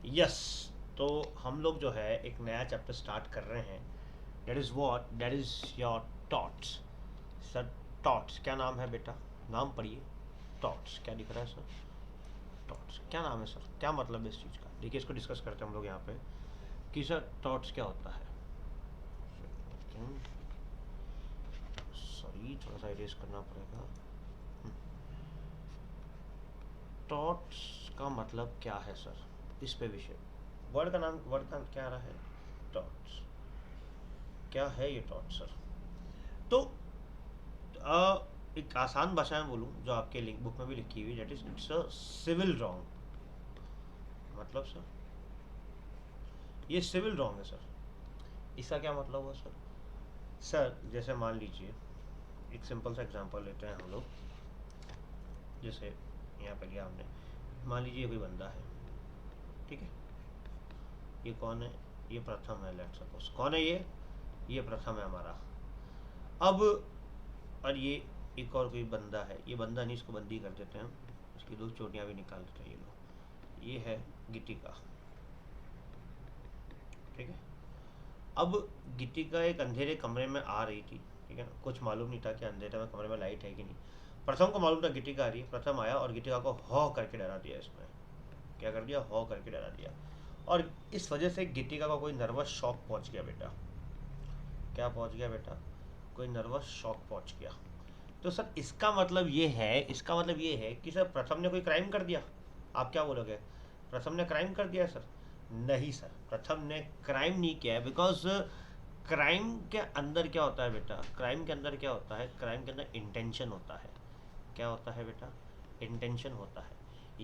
Yes, तो हम लोग जो है एक नया चैप्टर स्टार्ट कर रहे हैं। That is your torts. Sir, torts क्या नाम है बेटा? नाम पढ़िए। टॉट्स क्या दिख रहा है सर? टॉट्स क्या नाम है सर? क्या मतलब है इस चीज़ का? देखिए, इसको डिस्कस करते हैं हम लोग यहाँ पे कि सर टॉट्स क्या होता है। सॉरी, थोड़ा सा इरेज करना पड़ेगा। टॉट्स का मतलब क्या है सर? इस पे विषय वर्ड का क्या आ रहा है? टॉट्स क्या है ये टॉट्स सर? तो एक आसान भाषा में बोलूँ जो आपके लिंक बुक में भी लिखी हुई, that is it's a civil wrong. मतलब सर, ये सिविल रॉन्ग है सर। इसका क्या मतलब हुआ सर? सर जैसे मान लीजिए, एक सिंपल सा एग्जांपल लेते हैं हम लोग। जैसे यहाँ पे लिया हमने, मान लीजिए कोई बंदा है, ठीक है। ये कौन है? ये प्रथम है। लेट्स सपोज कौन है ये प्रथम है हमारा। अब और ये एक और कोई बंदा है। ये बंदा नहीं, इसको बंदी कर देते हैं, इसकी दो चोटियाँ भी निकाल देते हैं। ये लोग, ये है गीतिका, ठीक है। अब गीतिका एक अंधेरे कमरे में आ रही थी, ठीक है ना। कुछ मालूम नहीं था कि अंधेरे में कमरे में लाइट है कि नहीं। प्रथम को मालूम था गीतिका आ रही है। प्रथम आया और गीतिका को हौ करके डरा दिया। इसमें क्या कर दिया? हौ करके डरा दिया। और इस वजह से गीतिका को कोई नर्वस शॉक पहुंच गया बेटा। क्या पहुंच गया बेटा? कोई नर्वस शॉक पहुंच गया। तो सर इसका मतलब ये है कि सर प्रथम ने कोई क्राइम कर दिया। आप क्या बोलोगे? प्रथम ने क्राइम कर दिया है सर? नहीं सर, प्रथम ने क्राइम नहीं किया है। बिकॉज क्राइम के अंदर क्या होता है बेटा? क्राइम के अंदर क्या होता है? क्राइम के अंदर इंटेंशन होता है। क्या होता है बेटा? इंटेंशन होता है।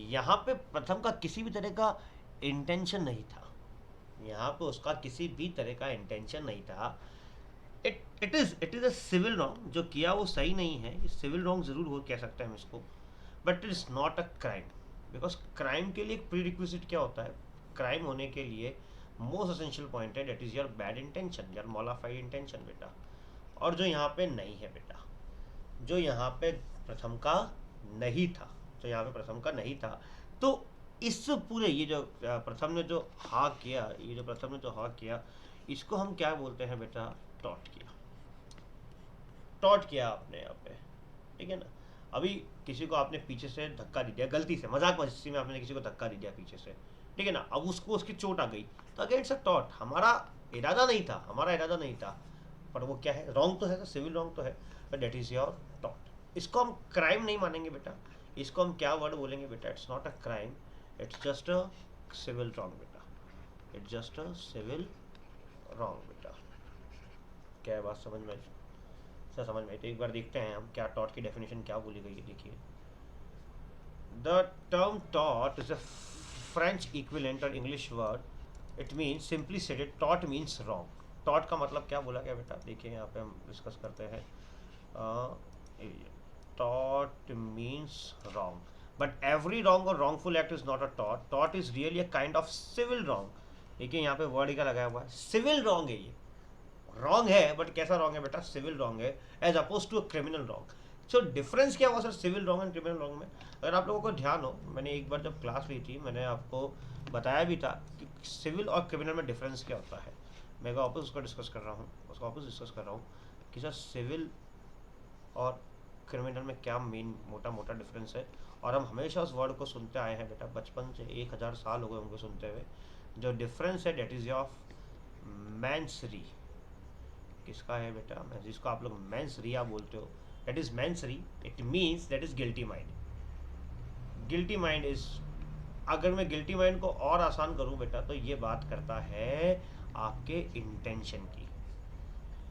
यहाँ पे प्रथम का किसी भी तरह का इंटेंशन नहीं था। यहाँ पे उसका किसी भी तरह का इंटेंशन नहीं था। It is a civil wrong. जो किया वो सही नहीं है, सिविल रॉन्ग ज़रूर हो कह सकते हैं हम इसको, but it is not a crime. Because crime के लिए एक प्री रिक्विजिट क्या होता है? क्राइम होने के लिए मोस्ट असेंशियल पॉइंट है, that is your bad intention, your modified intention बेटा। और जो यहाँ पे नहीं है बेटा, जो यहाँ पे प्रथम का नहीं था, जो यहाँ पे प्रथम का नहीं था, तो इस पूरे ये जो प्रथम ने जो हाँ किया, ये जो प्रथम ने जो हाँ किया, इसको हम क्या बोलते हैं बेटा? टॉट किया। टॉट किया आपने यहाँ पे, ठीक है ना। अभी किसी को आपने पीछे से धक्का दे दिया गलती से, मजाक मस्ती में आपने किसी को धक्का दे दिया पीछे से, ठीक है ना। अब उसको उसकी चोट आ गई, तो अगेन इट्स अ टॉट। हमारा इरादा नहीं था, हमारा इरादा नहीं था, पर वो क्या है? रॉन्ग तो है, सिविल रॉन्ग तो है, बट डेट इज योर टॉट। इसको हम क्राइम नहीं मानेंगे बेटा। इसको हम क्या वर्ड बोलेंगे बेटा? It's not a crime, it's just a civil wrong बेटा। It's just a civil wrong बेटा। क्या है बात समझ में? सर समझ में आई? तो एक बार देखते हैं हम क्या टॉट की डेफिनेशन क्या बोली गई है। देखिए, द टर्म टॉट is a French equivalent or English word. It means, simply ceded, टॉट मीन्स रॉन्ग। टॉट का मतलब क्या बोला गया बेटा? देखिए यहाँ पे हम डिस्कस करते हैं। Taught means wrong, but every wrong और wrongful act is not a taught. Taught is really a kind of civil wrong. देखिए यहाँ पे वर्ड का लगाया हुआ है, सिविल रॉन्ग है ये। रॉन्ग है, बट कैसा रॉन्ग है बेटा? सिविल रॉन्ग है, as opposed to criminal wrong. So difference क्या हुआ sir civil wrong and criminal wrong में? अगर आप लोगों को ध्यान हो, मैंने एक बार जब क्लास ली थी, मैंने आपको बताया भी था कि सिविल और क्रिमिनल में डिफरेंस क्या होता है। मैं वापस उसको डिस्कस कर रहा हूँ, कि सर सिविल और क्रिमिनल में क्या मेन मोटा मोटा डिफरेंस है। और हम हमेशा उस वर्ड को सुनते आए हैं बेटा, बचपन से 1000 साल हो गए उनको सुनते हुए। जो डिफरेंस है डेट इज़ ऑफ मैंसरी। किसका है बेटा? मैं जिसको आप लोग मेंस रिया बोलते हो, दैट इज मेंस री। It means that is guilty mind. Guilty mind is, अगर मैं गिल्टी माइंड को और आसान करूं बेटा, तो ये बात करता है आपके इंटेंशन की।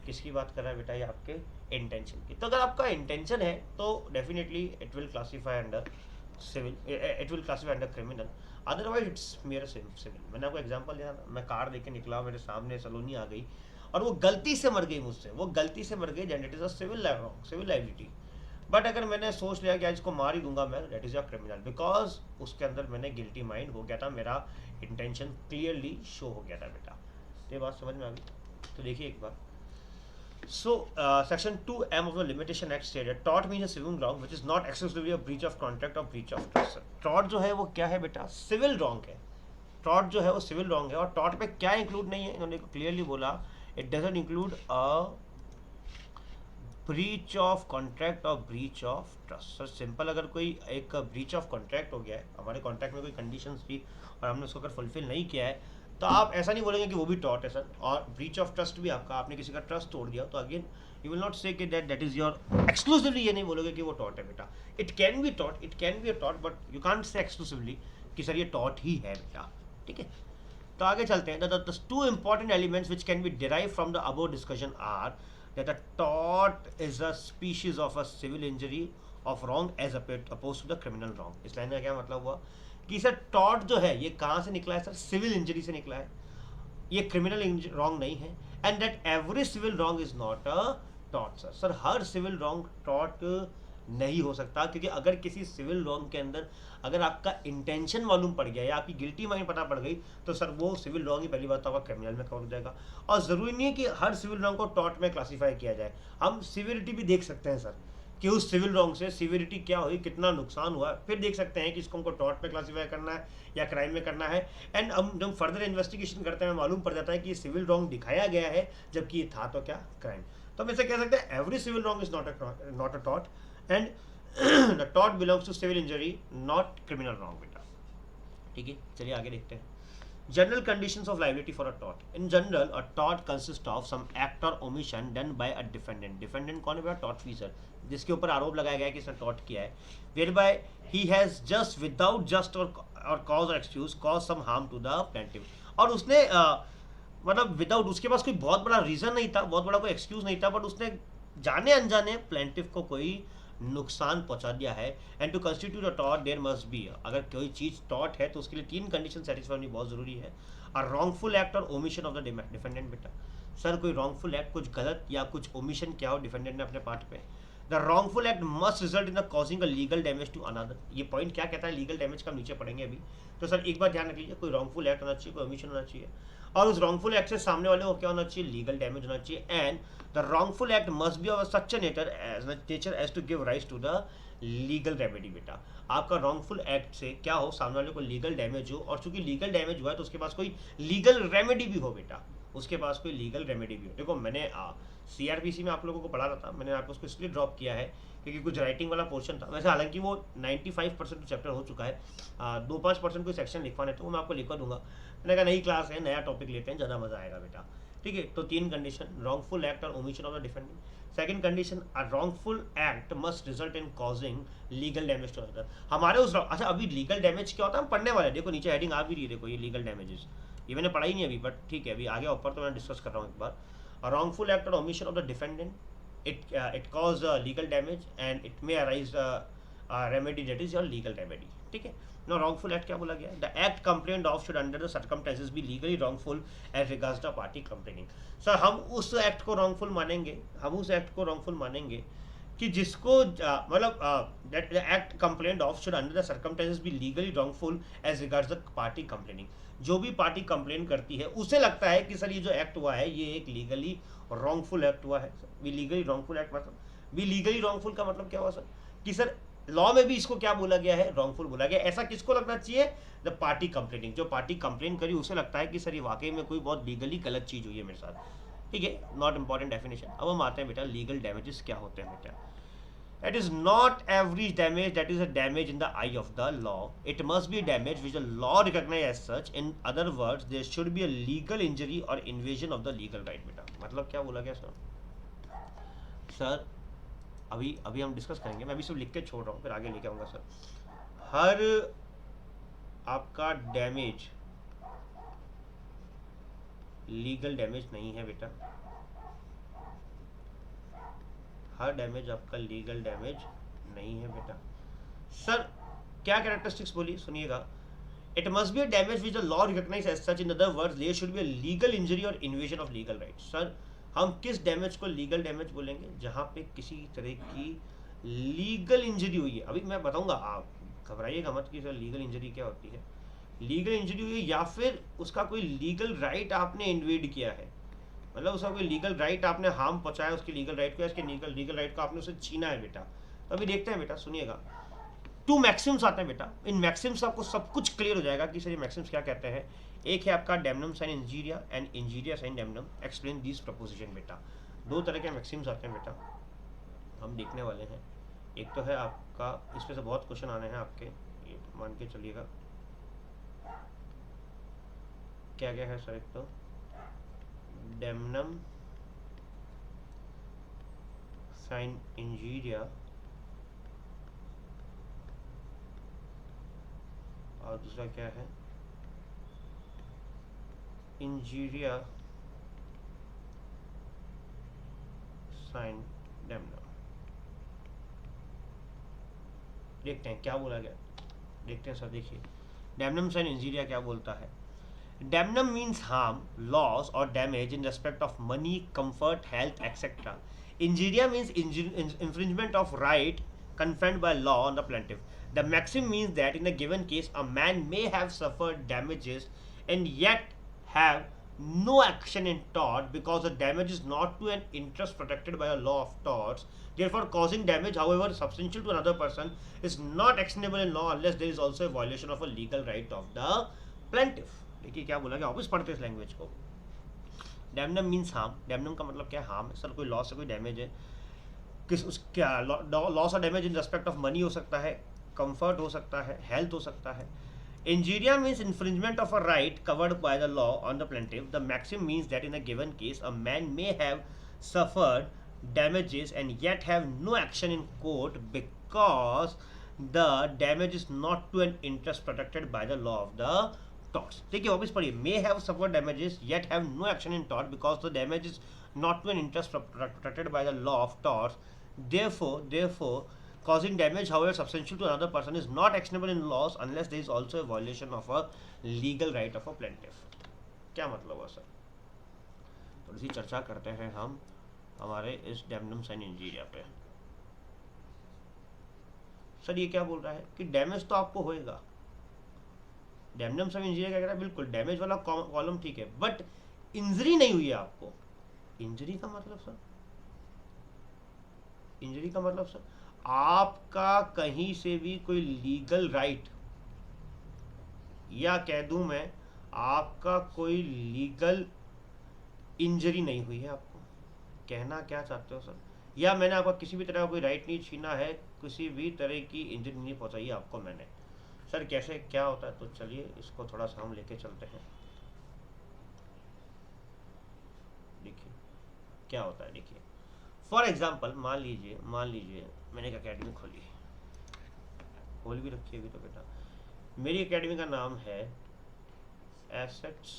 किसकी बात कर रहा है बेटा? ये आपके इंटेंशन की। तो अगर आपका इंटेंशन है तो definitely it will classify under civil, it will classify under criminal. Otherwise it's मेरा सिविल। मैंने आपको एग्जांपल दिया ना, मैं कार देख के निकला, मेरे सामने सलोनी आ गई और वो गलती से मर गई मुझसे, वो गलती से मर गई, then it is a civil liability. But अगर मैंने सोच लिया कि आज इसको मार ही दूंगा मैं, that is a criminal, because उसके अंदर मैंने गिल्टी माइंड हो गया था, मेरा इंटेंशन क्लियरली शो हो गया था बेटा। तो ये बात समझ में आ गई? तो देखिए एक बार, so, Section 2M of the Limitation Act stated, tort means a civil wrong which is not exclusively a breach of contract or breach of trust. Tort जो है वो क्या है बेटा? सिविल रॉन्ग है। टॉर्ट जो है वो सिविल रॉन्ग है। और टॉर्ट पे क्या इंक्लूड नहीं है, इन्होंने क्लियरली बोला it doesn't include a breach of contract or breach of trust. Sir simple, अगर कोई एक ब्रीच ऑफ कॉन्ट्रैक्ट हो गया है, हमारे कॉन्ट्रैक्ट में कोई कंडीशंस थी और हमने उसको अगर फुलफिल नहीं किया है, तो आप ऐसा नहीं बोलेंगे कि वो भी टॉर्ट है सर। और ब्रीच ऑफ ट्रस्ट भी आपका, आपने किसी का ट्रस्ट तोड़ दिया, तो अगेन यू विल नॉट से कि दैट इज योर एक्सक्लूसिवली, ये नहीं बोलोगे कि वो टॉर्ट है बेटा। It can be tort, it can be a tort, but you can't say exclusively कि सर ये टॉर्ट ही है बेटा। ठीक है, तो आगे चलते हैं। The two important elements which can be derive from the above discussion are that a tort is a species of a civil injury of wrong as opposed to the criminal wrong। इस line का क्या मतलब हुआ कि sir tort जो है ये कहाँ से निकला है सर, सिविल इंजरी से निकला है, ये क्रिमिनल रॉन्ग नहीं है। And that every civil wrong is not a tort sir. Sir हर सिविल रॉन्ग टॉर्ट नहीं हो सकता, क्योंकि अगर किसी सिविल रॉन्ग के अंदर अगर आपका इंटेंशन मालूम पड़ गया या आपकी गिल्टी माइंड पता पड़ गई, तो सर वो सिविल रॉन्ग ही पहली बात तो आपका क्रिमिनल में कवर हो जाएगा। और ज़रूरी नहीं है कि हर सिविल रॉन्ग को टॉर्ट में क्लासीफाई किया जाए, हम सिविलिटी भी देख सकते हैं सर कि उस सिविल रॉन्ग से सिविलिटी क्या हुई, कितना नुकसान हुआ, फिर देख सकते हैं कि इसको हमको टॉर्ट में क्लासीफाई करना है या क्राइम में करना है। एंड हम जब फर्दर इन्वेस्टिगेशन करते हैं मालूम पड़ जाता है कि ये सिविल रॉन्ग दिखाया गया है, जबकि ये था तो क्या क्राइम। तो हम ऐसे कह सकते हैं every civil wrong is not a tort and the tort belongs to civil injury not criminal wrong बेटा। ठीक है, चलिए आगे देखते हैं। General conditions of liability for a tort. In general, a tort consists of some act or omission done by a defendant. Defendant कौन है बेटा? tortfeasor, जिसके ऊपर आरोप लगाया गया है कि इसने tort किया है, whereby he has just without just or cause or excuse caused some harm to the plaintiff। और उसने मतलब विदाउट, उसके पास कोई बहुत बड़ा रीजन नहीं था, बहुत बड़ा कोई एक्सक्यूज नहीं था, बट उसने जाने अनजाने प्लेंटिफ को कोई नुकसान पहुंचा दिया है। And to constitute a tort there must be, अगर कोई चीज़ टॉर्ट है तो उसके लिए 3 कंडीशन सेटिस्फाई होनी बहुत ज़रूरी है। अ रॉन्गफुल एक्ट और ओमिशन ऑफ द डिफेंडेंट बेटा। सर कोई रॉन्गफुल एक्ट, कुछ गलत या कुछ ओमिशन क्या हो डिफेंडेंट ने अपने पार्ट पे। The wrongful act must result in the causing a legal damage to another. ये पॉइंट क्या कहता है लीगल डैमेज का, नीचे पढ़ेंगे अभी। तो सर एक बार ध्यान रख लीजिए, कोई रॉन्गफुल एक्ट होना चाहिए, कोई ओमिशन होना चाहिए, और उस रॉन्गफुल एक्ट से सामने वाले को क्या होना चाहिए, लीगल डैमेज होना चाहिए। And the wrongful act must be of such nature as to give right to the legal remedy बेटा। आपका रॉन्गफुल एक्ट से क्या हो, सामने वाले को लीगल डैमेज हो, और चूंकि लीगल डैमेज हुआ है तो उसके पास कोई लीगल रेमेडी भी हो बेटा, उसके पास कोई लीगल रेमेडी भी हो। देखो मैंने CRPC में आप लोगों को पढ़ा रहा था, मैंने आपको उसको इसलिए ड्रॉप किया है क्योंकि कुछ राइटिंग वाला पोर्शन था। वैसे हालांकि वो 95% चैप्टर हो चुका है, 2-5% कोई सेक्शन लिखवाने तो वो मैं आपको लिखवा दूंगा। मैंने कहा नई क्लास है, नया टॉपिक लेते हैं, ज़्यादा मजा आएगा बेटा। ठीक है, तो 3 कंडीशन, रॉन्गफुल एक्ट और omission of the defendant. Second condition, a wrongful act must result in causing legal damage to other. हमारे उस अच्छा अभी लीगल डैमेज क्या होता है हम पढ़ने वाले, देखो नीचे हेडिंग आ भी रही है, देखो ये लीगल डैमेजेस, ये मैंने पढ़ा ही नहीं अभी, बट ठीक है अभी आगे ऊपर तो मैं डिस्कस कर रहा हूँ एक बार। अ रॉन्गफुल एक्ट और omission of the defendant, it cause legal damage and it may arise remedy, that is your legal remedy। ठीक है ना। wrongful act क्या बोला गया, the act complained of should under the circumstances be legally wrongful as regards the party complaining। Sir हम उस act को wrongful मानेंगे, हम उस एक्ट को wrongful मानेंगे कि जिसको मतलब that the act complained of should under the circumstances be legally wrongful as regards the party complaining। जो भी पार्टी कंप्लेन करती है उसे लगता है कि सर ये जो एक्ट हुआ है ये एक लीगली रॉन्गफुल एक्ट हुआ है। भी लीगली रॉन्गफुल एक्ट मतलब, भी लीगली रॉन्गफुल का मतलब क्या हुआ सर कि सर लॉ में भी इसको क्या बोला गया है, रॉन्गफुल बोला गया। ऐसा किसको लगना चाहिए, द पार्टी कंप्लेनिंग, जो पार्टी कंप्लेन करी उसे लगता है कि सर ये वाकई में कोई बहुत लीगली गलत चीज़ हुई है मेरे साथ। ठीक है, नॉट इंपॉर्टेंट डेफिनेशन। अब हम आते हैं बेटा लीगल डैमेजेस क्या होते हैं बेटा। It is not every damage that is a damage in the eye of the law. It must be a damage which the law recognizes as such. In other words, there should be a legal injury or invasion of the legal right बेटा। मतलब क्या बोला गया sir? Sir अभी अभी हम discuss करेंगे, मैं अभी सिर्फ लिख के छोड़ रहा हूँ, फिर आगे लेके आऊँगा सर। हर आपका डैमेज लीगल डैमेज नहीं है बेटा, हर डैमेज आपका लीगल डैमेज नहीं है बेटा। सर क्या कैरेक्टरिस्टिक्स बोली सुनिएगा, it must be a damage which the law recognise as such. In other words there should be a legal injury or invasion of legal right. Sir हम किस damage को legal damage बोलेंगे, जहाँ पे किसी तरह की लीगल इंजरी हुई है। अभी मैं बताऊंगा, आप घबराइएगा मत कि सर लीगल इंजरी क्या होती है। लीगल इंजरी हुई है या फिर उसका कोई लीगल राइट आपने इन्वेड किया है, मतलब उसका कोई लीगल राइट आपने हार्म पहुंचाया उसके लीगल राइट को, इसके लीगल राइट को आपने उसे छीना है बेटा। तो अभी देखते हैं बेटा, सुनिएगा। 2 मैक्सिम्स आते हैं बेटा, इन मैक्सिम्स आपको सब कुछ क्लियर हो जाएगा कि सर ये मैक्सिम्स क्या कहते हैं। एक है आपका damnum sine injuria and injuria sine damnum, explain this proposition बेटा। 2 तरह के मैक्सिम्स आते हैं बेटा, हम देखने वाले हैं। एक तो है आपका, इस पे से बहुत क्वेश्चन आने हैं आपके, ये मान के चलिएगा। क्या क्या है सर, एक तो डेमनम साइन इंजीरिया और दूसरा क्या है, इंजीरिया साइन डेमनम। देखते हैं क्या बोला गया, देखते हैं सर। देखिए डेमनम साइन इंजीरिया क्या बोलता है। डेमनम मीन्स हार्म, लॉस और damage in respect of money, comfort, health etcetera. Injuria means infringement of right conferred by law on the plaintiff. The maxim means that in a given case, a man may have suffered damages and yet have no action in tort because the damage is not to an interest protected by a law of torts. Therefore, causing damage, however substantial to another person, is not actionable in law unless there is also a violation of a legal right of the plaintiff. देखिए क्या बोला, क्या वापस पढ़ते इस language को। Damnum means harm, damnum का मतलब क्या है, हार्म। सर कोई लॉस से कोई डैमेज है, किस उस क्या लॉस और damage in respect of money हो सकता है, कंफर्ट हो सकता है, हेल्थ हो सकता है। Injuria means infringement of a right covered by the law on the plaintiff. The maxim means that in a given case a man may have suffered damages and yet have no action in court because the damage is not to an interest protected by the law of the torts. देखिए वापस पढ़िए, may have suffered damages yet have no action in tort because the damage is not to an interest protected by the law of torts. Therefore, causing damage, however substantial to another person, is not actionable in laws unless there is also a violation of a legal right of a plaintiff. क्या मतलब है sir, थोड़ी सी चर्चा करते हैं हम हमारे इस डैमनम साइन इंजीरिया पे। सर ये क्या बोल रहा है कि डैमेज तो आपको होएगा, डैमनम साइन इंजीरिया क्या कह रहा है, बिल्कुल डैमेज वाला कॉलम ठीक है, बट इंजरी नहीं हुई है आपको। इंजरी का मतलब सर, इंजरी का मतलब सर आपका कहीं से भी कोई लीगल राइट, या कह दूं मैं आपका कोई लीगल इंजरी नहीं हुई है। आपको कहना क्या चाहते हो सर, या मैंने आपका किसी भी तरह का कोई राइट नहीं छीना है, किसी भी तरह की इंजरी नहीं पहुंचाई आपको मैंने। सर कैसे क्या होता है, तो चलिए इसको थोड़ा सा हम लेके चलते हैं। देखिए क्या होता है, देखिए फॉर एग्जाम्पल मान लीजिए मैंने एक अकेडमी खोली, खोल भी रखी है अभी तो बेटा। मेरी अकेडमी का नाम है एसेट्स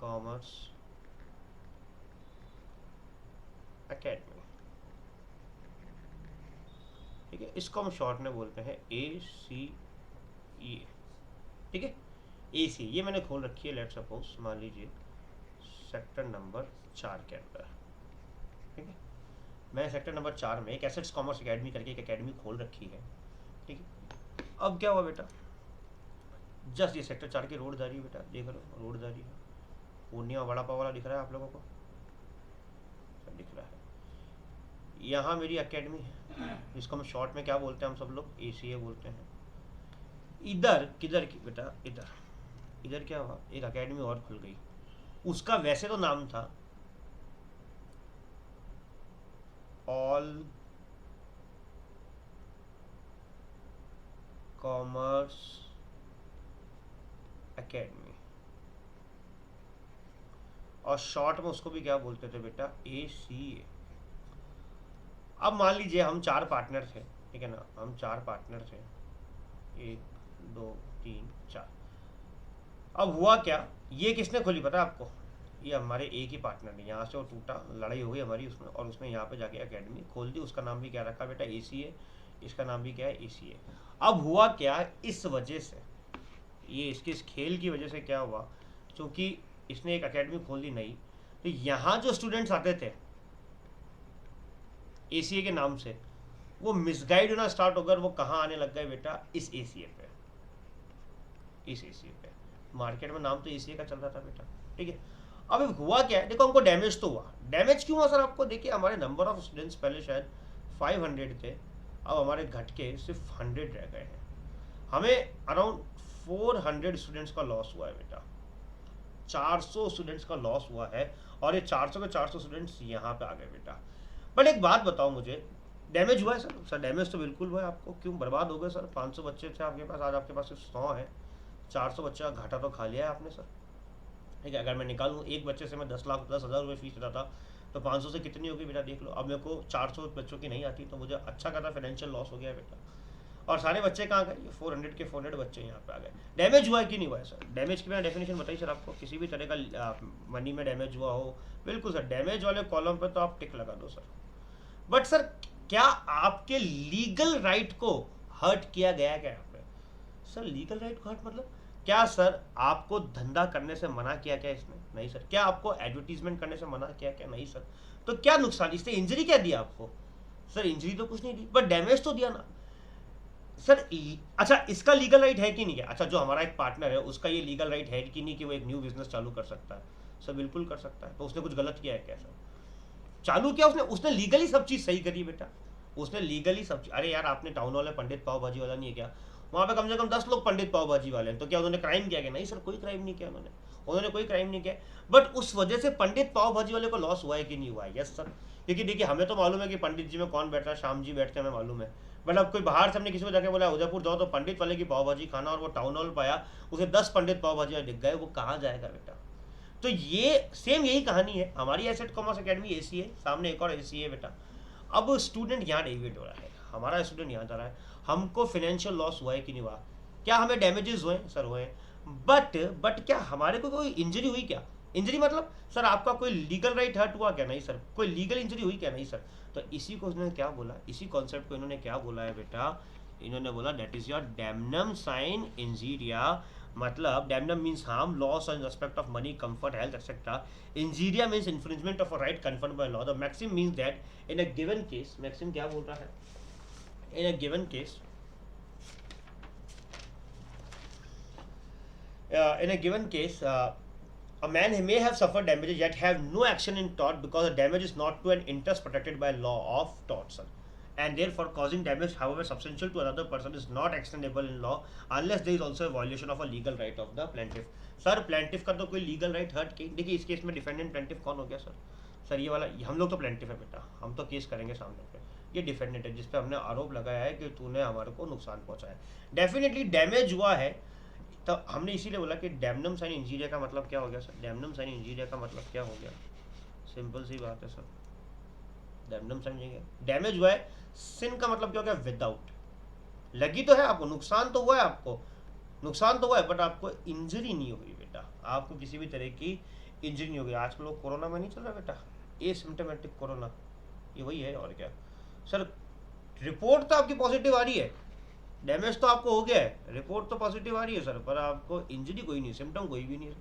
कॉमर्स अकेडमी, ठीक है। इसको हम शॉर्ट में बोलते हैं ACE, ठीक है। ACE ये मैंने खोल रखी है, लेट सपोज मान लीजिए सेक्टर नंबर 4 के अंदर, ठीक है। मैं सेक्टर नंबर 4 में एक एसेट्स कॉमर्स अकेडमी करके एक अकेडमी खोल रखी है, ठीक है। अब क्या हुआ बेटा, जस्ट ये सेक्टर 4 की रोड जा रही है बेटा, देख लो रोड जा रही है, पूर्णिया वड़ा पाव वाला दिख रहा है आप लोगों को, सब दिख रहा है। यहाँ मेरी अकेडमी है, इसको हम शॉर्ट में क्या बोलते हैं, हम सब लोग ACA बोलते हैं। इधर किधर की बेटा, इधर क्या हुआ, एक अकेडमी और खुल गई। उसका वैसे तो नाम था ऑल कॉमर्स एकेडमी, और शॉर्ट में उसको भी क्या बोलते थे बेटा, ACA। अब मान लीजिए हम 4 पार्टनर थे, ठीक है ना, हम 4 पार्टनर थे, 1 2 3 4। अब हुआ क्या, ये किसने खोली पता है आपको, ये हमारे एक ही पार्टनर ने, यहाँ से वो टूटा, लड़ाई हो गई हमारी उसमें, और उसने यहाँ पे जाके अकेडमी खोल दी। उसका नाम भी क्या रखा बेटा, ACA, इसका नाम भी क्या है, ACA। अब हुआ क्या, इस वजह से, ये इसके इस खेल की वजह से क्या हुआ, क्योंकि इसने एक अकेडमी खोल दी नई, तो यहाँ जो स्टूडेंट्स आते थे ACA के नाम से, वो मिसगाइड होना स्टार्ट होकर वो कहाँ आने लग गए बेटा, इस ACA पे, इस ACA पे। मार्केट में नाम तो ACA का चल रहा था बेटा, ठीक है। अब हुआ क्या है, देखो हमको डैमेज तो हुआ, डैमेज क्यों हुआ सर आपको, देखिए हमारे नंबर ऑफ स्टूडेंट्स पहले शायद 500 थे, अब हमारे घट के सिर्फ 100 रह गए हैं। हमें अराउंड 400 स्टूडेंट्स का लॉस हुआ है बेटा, 400 स्टूडेंट्स का लॉस हुआ है, और ये 400 के 400 स्टूडेंट्स यहाँ पे आ गए बेटा। बट एक बात बताओ मुझे, डैमेज हुआ है सर? सर डैमेज तो बिल्कुल हुआ है। आपको क्यों बर्बाद हो गए सर? 500 बच्चे थे आपके पास, आज आपके पास सिर्फ 100 है। 400 बच्चे का घाटा तो खा लिया है आपने सर। ठीक है, अगर मैं निकालूँ एक बच्चे से मैं 10,10,000 रुपये फीस देता था, तो 500 से कितनी होगी बेटा देख लो। अब मेरे को 400 बच्चों की नहीं आती, तो मुझे अच्छा खासा फाइनेंशियल लॉस हो गया है बेटा। और सारे बच्चे कहाँ गए? ये 400 के 400 बच्चे यहाँ पे आ गए। डैमेज हुआ है कि नहीं हुआ है सर? डैमेज की मैंने डेफिनेशन बताई सर आपको, किसी भी तरह का मनी में डैमेज हुआ हो, बिल्कुल सर डैमेज वाले कॉलम पे तो आप टिक लगा दो सर। बट सर क्या आपके लीगल राइट को हर्ट किया गया क्या यहाँ पे? सर लीगल राइट को हर्ट मतलब क्या सर? आपको धंधा करने से मना किया क्या इसने? नहीं सर। क्या आपको एडवर्टीजमेंट करने से मना किया क्या? नहीं सर। तो क्या नुकसान, इससे इंजरी क्या दिया आपको? सर इंजरी तो कुछ नहीं दी, बट डैमेज तो दिया ना सर। अच्छा, इसका लीगल राइट है कि नहीं है? अच्छा, जो हमारा एक पार्टनर है उसका ये लीगल राइट है कि नहीं कि वो एक न्यू बिजनेस चालू कर सकता है? सर बिल्कुल कर सकता है। तो उसने कुछ गलत किया है क्या सर? चालू किया उसने, उसने लीगली सब चीज़ सही करी बेटा, उसने लीगली सब चीज़। अरे यार, आपने टाउन हॉल में पंडित पाव भाजी वाला नहीं है क्या? वहाँ पे कम से कम 10 लोग पंडित पाव भाजी वाले हैं, तो क्या उन्होंने क्राइम किया क्या? नहीं सर, कोई क्राइम नहीं किया उन्होंने कोई क्राइम नहीं किया। बट उस वजह से पंडित पाव भाजी वाले को लॉस हुआ है कि नहीं हुआ है? Yes sir. क्योंकि देखिए, हमें तो मालूम है कि पंडित जी में कौन बैठता है, श्याम जी बैठते हैं, हमें मालूम है। मतलब कोई बाहर से हमने किसी को जाके बोला उदयपुर जाओ तो पंडित वाले की पाव भाजी खाना, और वो टाउन हॉल पाया, उसे 10 पंडित पाव भाजी दिख गए, वो कहाँ जाएगा बेटा? तो ये सेम यही कहानी है। हमारी एसेट कॉमर्स एकेडमी एसी है, सामने एक और एसी है बेटा। अब स्टूडेंट यहाँ डेविएट हो रहा है, हमारा स्टूडेंट यहाँ जा रहा है, हमको फाइनेंशियल लॉस हुआ है कि नहीं हुआ? क्या हमें डैमेजेस हुए? सर हुए। बट क्या हमारे को कोई इंजरी हुई क्या? इंजरी मतलब सर आपका कोई लीगल राइट हर्ट हुआ क्या? नहीं सर। कोई लीगल इंजरी हुई क्या? नहीं सर। तो इसी को इन्होंने क्या बोला, इसी कॉन्सेप्ट को इन्होंने क्या बोला है बेटा? इन्होंने बोला that is your damnum sine injuria. मतलब damnum means harm, loss in respect of money, comfort, health etcetera. Injuria means infringement of a right conferred by law. The maxim means that in a given case, maxim क्या बोल रहा है? In a given case, in a given case, a man may have suffered damages yet have no action in tort because the damage is not to an interest protected by law of tort, sir. And therefore, causing damage, however substantial to another person, is not actionable in law unless there is also a violation of a legal right of the plaintiff. Sir plaintiff का तो कोई legal right hurt की देखिए, इस case में defendant plaintiff कौन हो गया सर? सर ये वाला, हम लोग तो प्लेंटिफ है बेटा, हम तो केस करेंगे सामने पे। ये डिफेंडेंट है जिस पे हमने आरोप लगाया है कि तूने हमारे को नुकसान पहुंचाया। डेफिनेटली डैमेज हुआ है, तो हमने इसीलिए बोला कि डैमनम साइन इंजीरिया का मतलब क्या हो गया सर? डैमनम साइन इंजीरिया का मतलब क्या हो गया? सिंपल सी बात है सर, डैमनम साइन इंजीरिया डैमेज हुआ है। सिन का मतलब क्या हो गया? विदाउट। लगी तो है आपको, नुकसान तो हुआ है आपको, नुकसान तो हुआ है, बट आपको इंजरी नहीं हुई बेटा, आपको किसी भी तरह की इंजरी नहीं होगी। आजकल लोग कोरोना में नहीं चल रहा बेटा, एसिम्टोमेटिक कोरोना, ये वही है और क्या सर। रिपोर्ट तो आपकी पॉजिटिव आ रही है, डैमेज तो आपको हो गया है, रिपोर्ट तो पॉजिटिव आ रही है सर, पर आपको इंजरी कोई नहीं, सिम्टम कोई भी नहीं है।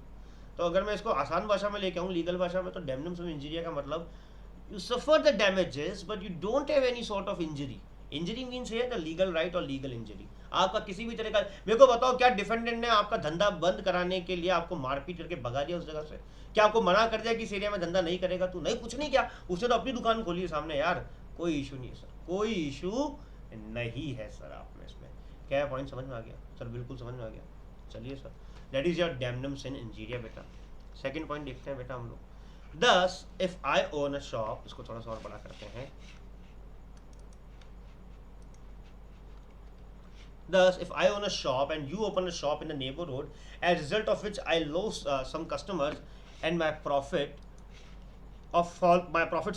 तो अगर मैं इसको आसान भाषा में लेके आऊँ, लीगल भाषा में, तो डैमनम साइन इंजीरिया का मतलब you suffer the damages but you don't have any sort of injury. Injury means है द लीगल राइट और लीगल इंजरी। आपका किसी भी तरह का, मेरे को बताओ क्या डिफेंडेंट ने आपका धंधा बंद कराने के लिए आपको मारपीट करके भगा दिया उस जगह से? क्या आपको मना कर दिया कि इस एरिया में धंधा नहीं करेगा तू? नहीं, कुछ नहीं किया, उसने तो अपनी दुकान खोली है सामने यार, कोई इशू नहीं है सर, कोई इशू नहीं है सर। आप में इसमें क्या है, पॉइंट समझ में आ गया सर? बिल्कुल समझ में आ गया। चलिए sir, that is your damnum sine injuria बेटा। सेकंड पॉइंट देखते हैं बेटा हम लोग। Thus if I own a shop, इसको थोड़ा सा और बड़ा करते हैं। Thus, if I own a shop and you open a shop in the neighborhood, as a result of which I lose some customers and my profits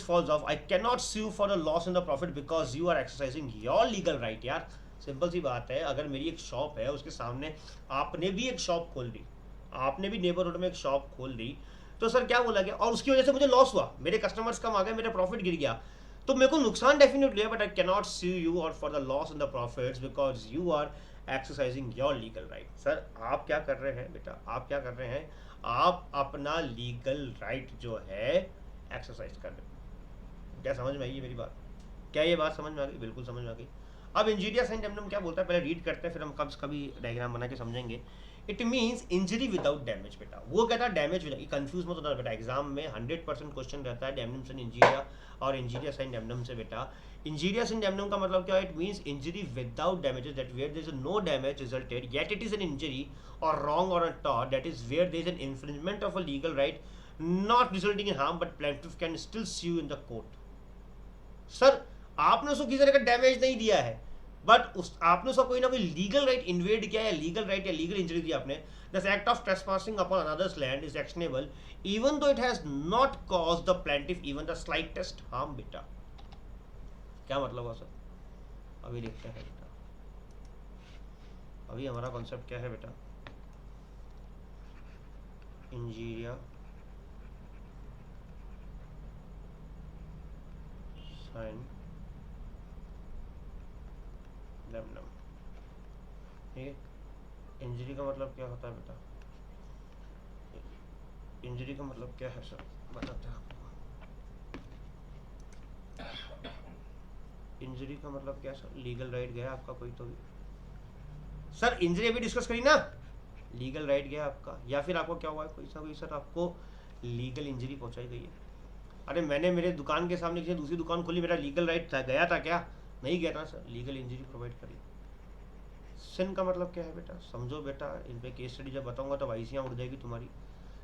falls off, I cannot sue for the loss in the profit because you are exercising your legal right। यार simple सी बात है, अगर मेरी एक shop है, उसके सामने आपने भी एक शॉप खोल दी, आपने भी नेबरहुड में एक शॉप खोल दी, तो सर क्या बोला गया? और उसकी वजह से मुझे लॉस हुआ, मेरे कस्टमर्स कम आ गए, मेरा प्रॉफिट गिर गया, तो मेरे को नुकसान डेफिनेटली है, but I cannot sue you or for the loss in the profits because you are exercising your legal right. Sir आप क्या कर रहे हैं बेटा? आप क्या कर रहे हैं? आप अपना लीगल राइट जो है एक्सरसाइज कर रहे हैं। क्या समझ में आई है मेरी बात? क्या ये बात समझ में आ गई? बिल्कुल समझ में आ गई। अब इंजीरियस इंडेमनम क्या बोलता है, पहले रीड करते हैं, फिर हम कभी डायग्राम बना के समझेंगे। It means injury without damage बेटा। वो कहता है डैमेज विदाउट, कंफ्यूज मत होना बेटा, एग्जाम में 100% क्वेश्चन रहता है डैमनम से इंजीरिया और इंजीरियस इंडेमनम से बेटा। इंजीरियस इंडेमनम का मतलब क्या है, it means injury without damages, that where there is no damage resulted yet it is an injury और रॉन्ग और a tort, that is where there is an infringement of a legal right not resulting in harm but plaintiff can still sue in the court। Sir आपने उसको किसी तरह का damage नहीं दिया है, बट उस आपने उसका कोई ना कोई लीगल राइट इन्वेड किया है, लीगल राइट या लीगल इंजरी दी आपने। This act of trespassing upon another's land is actionable even though it has not cause the plaintiff even the slightest harm बेटा। क्या मतलब है सर, अभी देखते हैं बेटा। अभी हमारा कॉन्सेप्ट क्या है बेटा, इंजीरिया साइन डेमनम, ठीक है। इंजरी का मतलब क्या होता है बेटा, इंजरी का मतलब क्या है सर, बताते हैं आपको। इंजरी का मतलब क्या सर, लीगल राइट गया आपका कोई तो भी। सर इंजरी अभी डिस्कस करी ना, लीगल राइट गया आपका, या फिर आपको क्या हुआ है, कोई सा कोई सर आपको लीगल इंजरी पहुंचाई गई है। अरे मैंने मेरे दुकान के सामने किसी दूसरी दुकान खोली, मेरा लीगल राइट था, गया था क्या, नहीं गया था सर, लीगल इंजरी प्रोवाइड करी। सिन का मतलब क्या है बेटा, समझो बेटा, इन पे केस स्टडी जब बताऊंगा तो आईसियाँ उड़ जाएगी तुम्हारी।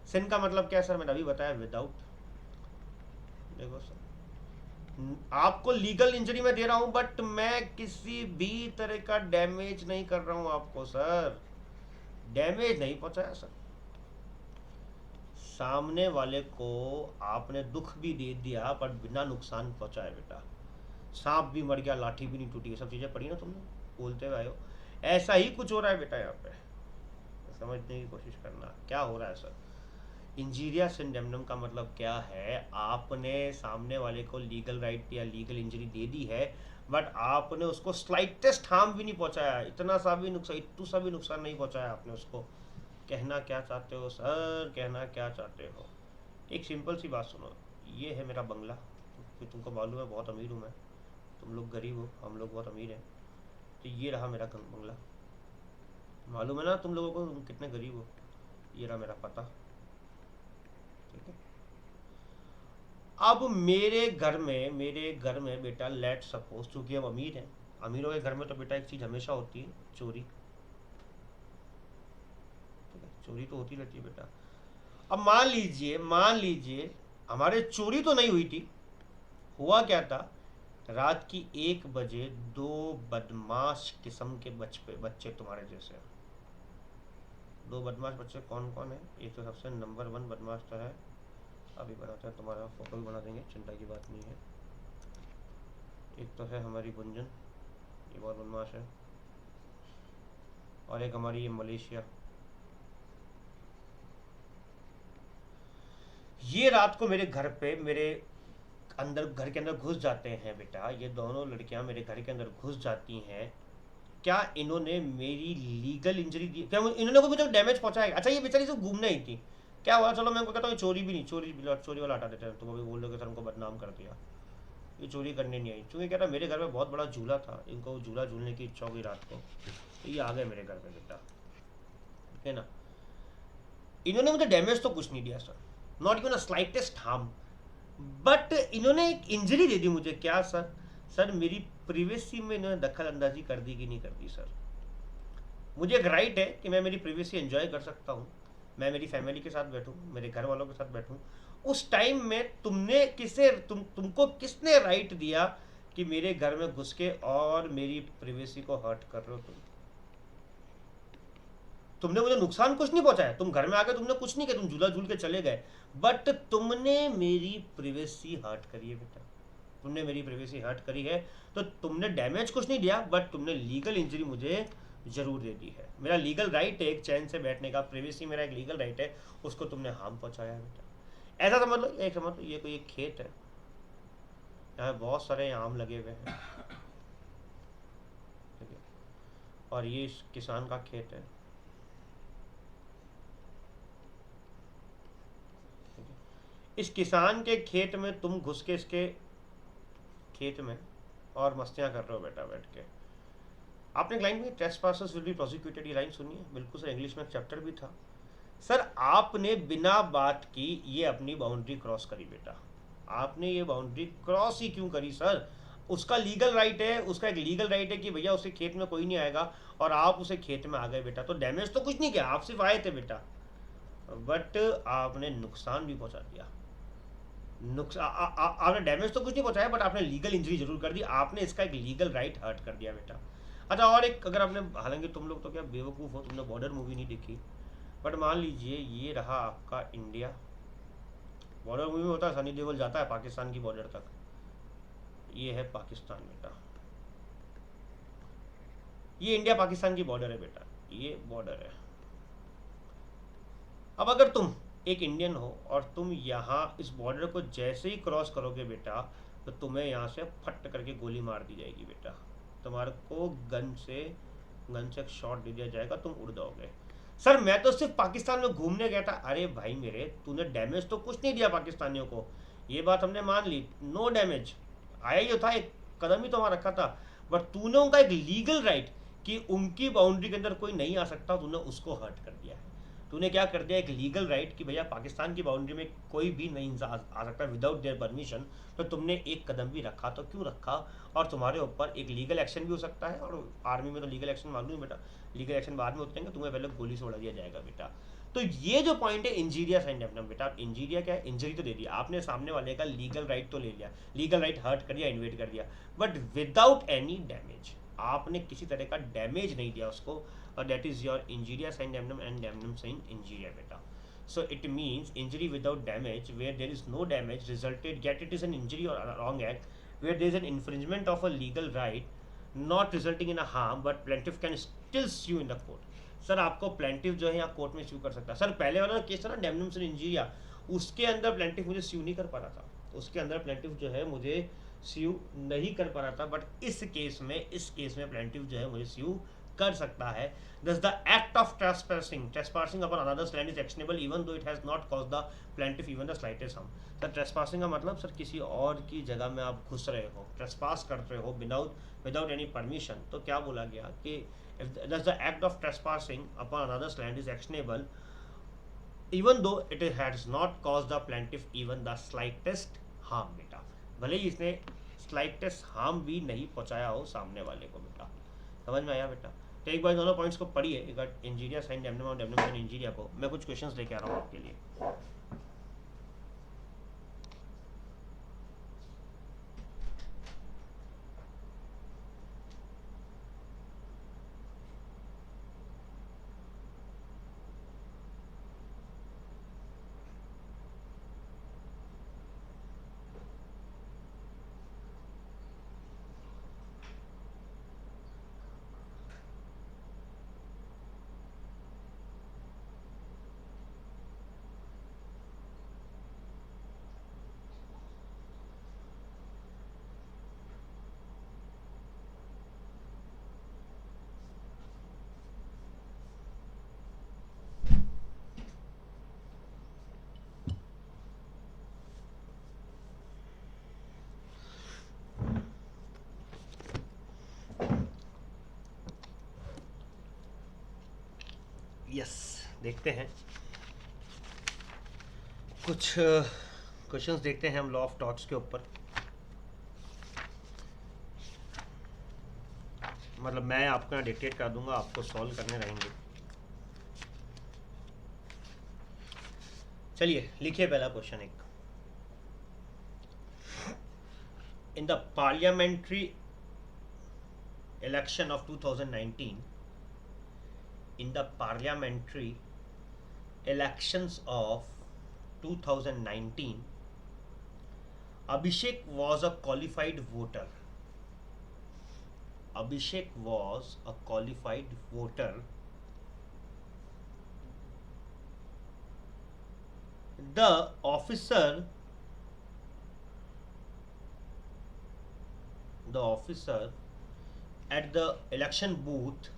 सिन का मतलब क्या है सर, मैंने अभी बताया, विदाउट। देखो सर आपको लीगल इंजरी में दे रहा हूं बट मैं किसी भी तरह का डैमेज नहीं कर रहा हूं आपको सर, डैमेज नहीं पहुंचाया सर। सामने वाले को आपने दुख भी दे दिया पर बिना नुकसान पहुंचाए बेटा। सांप भी मर गया, लाठी भी नहीं टूटी, ये सब चीज़ें पढ़ी ना तुमने, बोलते हुए आए हो। ऐसा ही कुछ हो रहा है बेटा यहाँ पे, समझने की कोशिश करना क्या हो रहा है सर। इंजीरिया सिंडेमनम का मतलब क्या है, आपने सामने वाले को लीगल राइट या लीगल इंजरी दे दी है बट आपने उसको स्लाइटेस्ट हार्म भी नहीं पहुंचाया, इतना सा भी नुकसान, इतू सा भी नुकसान नहीं पहुंचाया आपने उसको। कहना क्या चाहते हो सर, कहना क्या चाहते हो। एक सिंपल सी बात सुनो, ये है मेरा बंगला, तो तुमको मालूम है बहुत अमीर हूँ मैं, तुम लोग गरीब हो, हम लोग बहुत अमीर हैं। तो ये रहा मेरा बंगला, मालूम है ना तुम लोगों को तुम कितने गरीब हो। ये रहा मेरा पता, ठीक है। अब मेरे घर में बेटा लेट सपोज, चूंकि हम अमीर हैं, अमीरों के घर में तो बेटा एक चीज़ हमेशा होती है, चोरी, ठीक है, चोरी तो होती रहती है बेटा। अब मान लीजिए हमारे चोरी तो नहीं हुई थी, हुआ क्या था, रात की 1 बजे 2 बदमाश किस्म के बच्चे तुम्हारे जैसे, 2 बदमाश बच्चे कौन कौन है, एक तो सबसे नंबर 1 बदमाश तो है, अभी बनाते हैं, तुम्हारा फोटो भी बना देंगे, चिंता की बात नहीं है। एक तो है हमारी गुंजन, ये बहुत बदमाश है, और एक हमारी ये मलेशिया। ये रात को मेरे घर पे, मेरे घर के अंदर घुस जाते हैं बेटा, ये दोनों लड़कियां मेरे घर के अंदर घुस जाती हैं। क्या इन्होंने मेरी लीगल इंजरी दी, क्या इन्होंने कोई मुझे डैमेज पहुंचाया? अच्छा ये बेचारी सिर्फ घूमने ही थी, क्या हुआ, चलो मैं उनको कहता हूँ चोरी भी नहीं, चोरी वाला हटा देते हैं, तुम अभी बोल रहे हो सर उनको बदनाम कर दिया, ये चोरी करने नहीं आई, क्योंकि क्या था मेरे घर में बहुत बड़ा झूला था, इनको झूला झूलने की इच्छा होगी रात को, तो ये आ गए मेरे घर पे बेटा, है ना। इन्होंने मुझे डैमेज तो कुछ नहीं दिया sir, not even a slightest harm, but इन्होंने एक इंजरी दे दी मुझे। क्या सर, सर मेरी प्रिवेसी में इन्होंने दखल अंदाजी कर दी कि नहीं कर दी सर। मुझे एक राइट है कि मैं मेरी प्रिवेसी एंजॉय कर सकता हूँ, मैं मेरी फैमिली के साथ बैठूँ, मेरे घर वालों के साथ बैठूँ। उस टाइम में तुमको किसने राइट दिया कि मेरे घर में घुस के और मेरी प्रिवेसी को हर्ट कर रहे हो तुमने मुझे नुकसान कुछ नहीं पहुंचाया, तुम घर में आके तुमने कुछ नहीं किया, तुम झूला झूल के चले गए, बट तुमने मेरी प्रिवेसी हर्ट करी है बेटा, तुमने मेरी प्रिवेसी हर्ट करी है। तो तुमने डैमेज कुछ नहीं दिया बट तुमने लीगल इंजरी मुझे जरूर दे दी है। मेरा लीगल राइट है एक चैन से बैठने का, प्रिवेसी मेरा एक लीगल राइट है, उसको तुमने हार्म पहुंचाया है बेटा। ऐसा समझ लो, एक समझ लो, ये कोई एक खेत है, यहाँ बहुत सारे आम लगे हुए हैं, ठीक है, और ये इस किसान का खेत है, इस किसान के खेत में तुम घुस के इसके खेत में और मस्तियां कर रहे हो बेटा बैठ के, आपने एक लाइन में ट्रेसपासर्स विल बी प्रोसिक्यूटेड, ये लाइन सुनी है? बिल्कुल सर, इंग्लिश में एक चैप्टर भी था सर। आपने बिना बात की ये अपनी बाउंड्री क्रॉस करी बेटा। आपने ये बाउंड्री क्रॉस ही क्यों करी सर? उसका लीगल राइट है, उसका एक लीगल राइट है कि भैया उसके खेत में कोई नहीं आएगा, और आप उसे खेत में आ गए बेटा, तो डैमेज तो कुछ नहीं किया, आप सिर्फ आए थे बेटा, बट आपने नुकसान भी पहुंचा दिया। आपने डैमेज तो कुछ नहीं पहुंचाया, बट आपने लीगल इंजरी जरूर कर दी, आपने इसका एक लीगल राइट हर्ट कर दिया बेटा। अच्छा, और एक, अगर आपने, हालांकि तुम लोग तो क्या बेवकूफ़ हो, तुमने बॉर्डर मूवी नहीं देखी, बट मान लीजिए ये रहा आपका इंडिया। बॉर्डर मूवी में होता है सनी देओल जाता है पाकिस्तान की बॉर्डर तक, ये है पाकिस्तान बेटा, ये इंडिया पाकिस्तान की बॉर्डर है बेटा, ये बॉर्डर है। अब अगर तुम एक इंडियन हो और तुम यहाँ इस बॉर्डर को जैसे ही क्रॉस करोगे बेटा, तो तुम्हें यहाँ से फट करके गोली मार दी जाएगी बेटा, तुम्हारे को गन से एक शॉट दे दिया जाएगा, तुम उड़ जाओगे। सर मैं तो सिर्फ पाकिस्तान में घूमने गया था। अरे भाई मेरे, तूने डैमेज तो कुछ नहीं दिया पाकिस्तानियों को, ये बात हमने मान ली, नो डैमेज, आया ही था, एक कदम ही तो वहाँ रखा था, बट तूने उनका एक लीगल राइट कि उनकी बाउंड्री के अंदर कोई नहीं आ सकता, तूने उसको हर्ट कर दिया है। तूने क्या कर दिया, एक लीगल राइट कि भैया पाकिस्तान की बाउंड्री में कोई भी नहीं आ सकता विदाउट देयर परमिशन, तो तुमने एक कदम भी रखा तो क्यों रखा, और तुम्हारे ऊपर एक लीगल एक्शन भी हो सकता है, और आर्मी में तो लीगल एक्शन मालूम है बेटा, लीगल एक्शन बाद में उतरेंगे, तुम्हें पहले गोली से उड़ा दिया जाएगा बेटा। तो ये जो पॉइंट है इंजीरिया साइन डेफिनेम बेटा, आप इंजीरिया क्या है, इंजरी तो दे दिया आपने, सामने वाले का लीगल राइट तो ले लिया, लीगल राइट हर्ट कर दिया, इन्वेट कर दिया, बट विदाउट एनी डैमेज, आपने किसी तरह का डैमेज नहीं दिया उसको, और that is your injuria sine damnum and damnum sine injuria बेटा। So it means injury without damage, where there is no damage resulted, yet it is an injury or a wrong act, where there is an infringement of a legal right, not resulting in a harm, but plaintiff can still sue in the court. Sir आपको plaintiff जो है यहाँ court में स्यू कर सकता है। Sir पहले वाला केस था ना डैमनम से इंजीरिया, उसके अंदर प्लेंटिफ मुझे स्यू नहीं कर पा रहा था, उसके अंदर प्लेंटिफ जो है मुझे स्यू नहीं कर पा रहा था, बट इस केस में प्लेंटिफ जो है मुझे स्यू कर सकता है। Thus, the act of trespassing upon another's land is actionable even though it has not caused the plaintiff even the slightest harm. Sir trespassing का मतलब सर किसी और की जगह में आप घुस रहे हो, trespass कर रहे हो without any permission, तो क्या बोला गया कि thus the act of trespassing upon another's land is actionable even though it has not caused the plaintiff even the slightest harm बेटा, भले ही इसने slightest harm भी नहीं पहुंचाया हो सामने वाले को बेटा। समझ में आया बेटा? तो एक बार दोनों पॉइंट्स को पढ़िए, एक बार इंजीरिया साइन डेमनम और डेमनम साइन इंजीरिया को। मैं कुछ क्वेश्चंस लेके आ रहा हूँ आपके लिए। यस, देखते हैं कुछ क्वेश्चंस देखते हैं हम लॉ ऑफ टॉर्क्स के ऊपर। मतलब मैं आपको यहाँ डिक्टेट कर दूंगा, आपको सॉल्व करने रहेंगे। चलिए लिखिए पहला क्वेश्चन एक। In the parliamentary election of 2019, in the parliamentary elections of 2019, Abhishek was a qualified voter. Abhishek was a qualified voter. The officer at the election booth,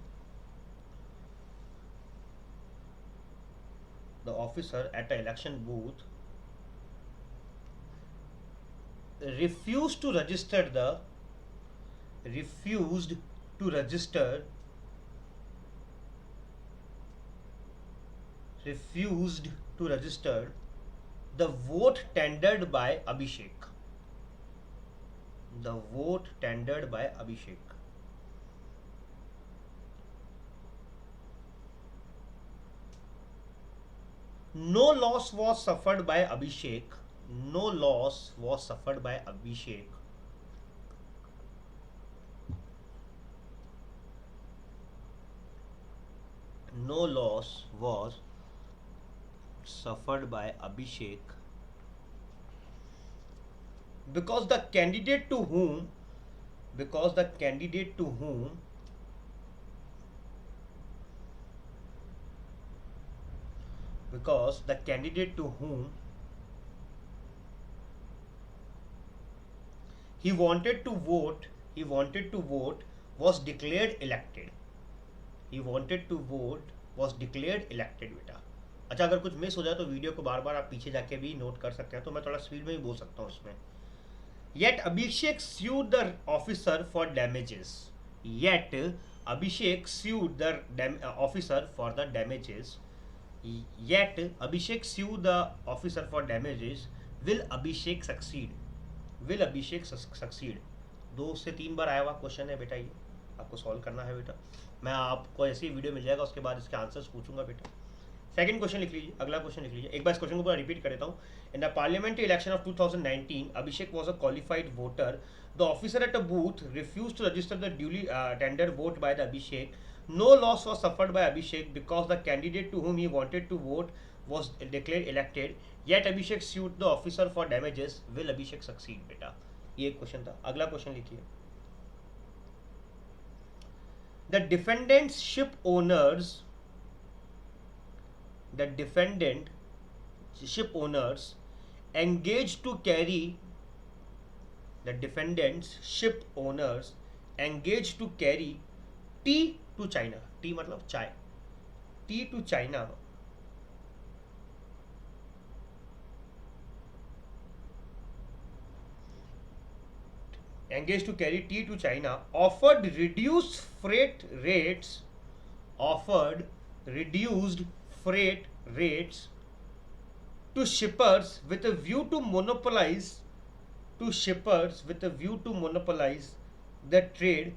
the officer at the election booth refused to to register the vote tendered by Abhishek. The vote tendered by Abhishek. No loss was suffered by Abhishek. No loss was suffered by Abhishek. No loss was suffered by Abhishek because the candidate to whom because the candidate to whom he wanted to vote was declared elected. He wanted to vote was declared elected बेटा. अच्छा, अगर कुछ miss हो जाए तो video को बार बार आप पीछे जाके भी नोट कर सकते हैं, तो मैं थोड़ा स्पीड में ही बोल सकता हूँ उसमें. Yet Abhishek sued the officer for damages. Yet Abhishek sued the officer for the damages. Yet Abhishek sued the officer for damages. Will Abhishek succeed? Will Abhishek succeed? 2 से 3 बार आया हुआ क्वेश्चन है बेटा, ये आपको सॉल्व करना है बेटा. मैं आपको ऐसी वीडियो मिल जाएगा, उसके बाद इसके आंसर्स पूछूंगा बेटा. सेकंड क्वेश्चन लिख लीजिए, अगला क्वेश्चन लिख लीजिए. एक बार इस क्वेश्चन को पूरा रिपीट कर देता हूँ. In the parliamentary election of 2019, Abhishek was a qualified voter. The officer at a booth refused to register the duly tendered vote by the Abhishek. No loss was suffered by Abhishek because the candidate to whom he wanted to vote was declared elected. Yet Abhishek sued the officer for damages. Will Abhishek succeed बेटा? ये एक question था. अगला question लिखिए. The defendant ship owners engaged to carry tea to China. T मतलब चाय. tea to China. Engaged to carry tea to China, offered reduced freight rates to shippers with a view to monopolize the trade